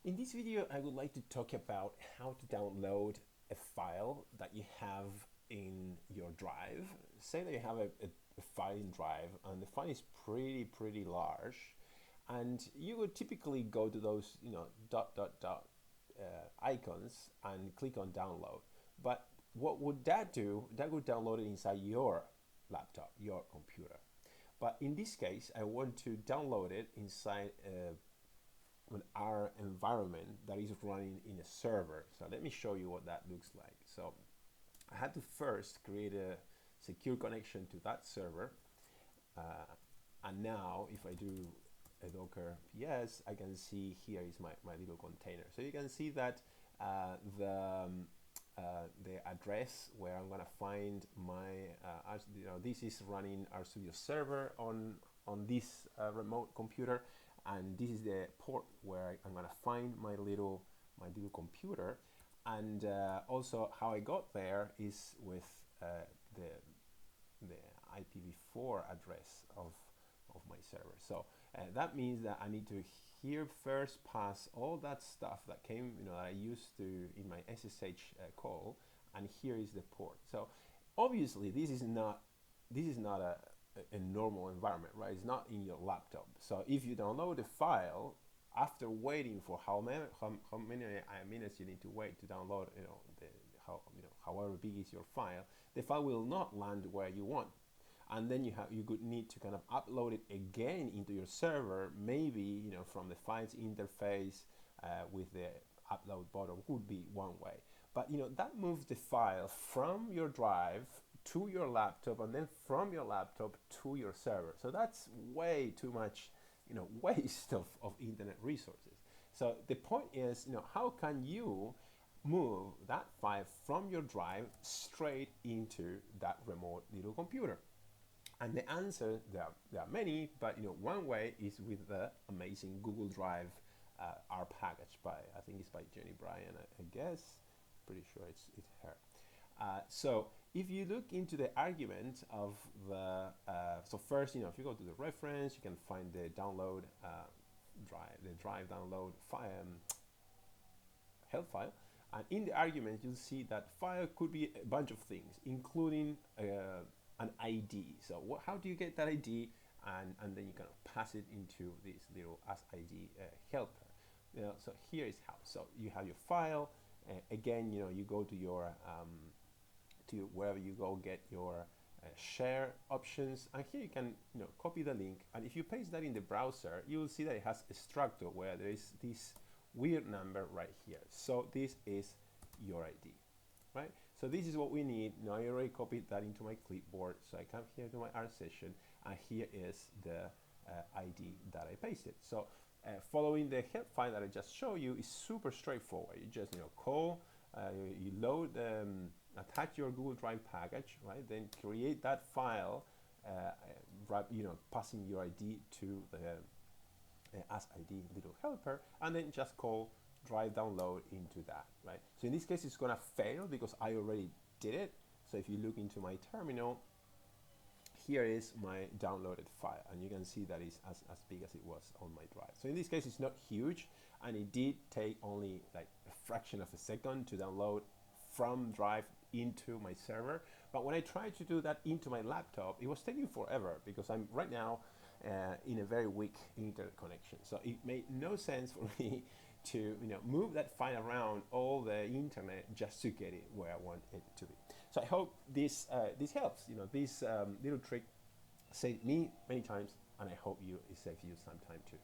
In this video, I would like to talk about how to download a file that you have in your drive. Say that you have a file in drive and the file is pretty large, and you would typically go to those dot icons and click on download. But what would that do? That would download it inside your laptop, your computer. But in this case, I want to download it inside an R environment that is running in a server. So let me show you what that looks like. So I had to first create a secure connection to that server. And now if I do a docker ps, I can see here is my little container. So you can see that the address where I'm gonna find my, this is running RStudio server on this remote computer, and this is the port where I'm gonna find my little computer, and also how I got there is with the the IPv4 address of my server. So that means that I need to here first pass all that stuff that came, that I used to in my SSH call, and here is the port. So obviously this is not a normal environment, right? It's not in your laptop. So if you download a file after waiting for how many minutes you need to wait to download, however big is your file, the file will not land where you want, and then you could need to kind of upload it again into your server, maybe from the files interface with the upload button would be one way. But that moves the file from your drive to your laptop, and then from your laptop to your server. So that's way too much waste of internet resources. So the point is, how can you move that file from your drive straight into that remote little computer? And the answer, there are many, but one way is with the amazing Google Drive R package by, I think it's by Jenny Bryan, I guess. Pretty sure it's her. So if you look into the argument of the, so first, if you go to the reference, you can find the download drive download file, help file. And in the argument, you'll see that file could be a bunch of things, including an ID. So how do you get that ID? And then you kind of pass it into this little as ID helper. So here is how. So you have your file. Again, you go to your to wherever you go get your share options, and here you can copy the link, and if you paste that in the browser, you will see that it has a structure where there is this weird number right here. So this is your ID, right? So this is what we need. Now I already copied that into my clipboard, so I come here to my R session, and here is the ID that I pasted. So following the help file that I just showed you is super straightforward. You just call, you load, attach your Google Drive package, right? Then create that file, passing your ID to the as ID little helper, and then just call drive download into that, right? So in this case, it's gonna fail because I already did it. So if you look into my terminal, here is my downloaded file, and you can see that it's as big as it was on my drive. So in this case, it's not huge, and it did take only like a fraction of a second to download from drive into my server. But when I tried to do that into my laptop, it was taking forever because I'm right now in a very weak internet connection. So it made no sense for me to move that file around all the internet just to get it where I want it to be. So I hope this helps. This little trick saved me many times, and I hope it saves you some time too.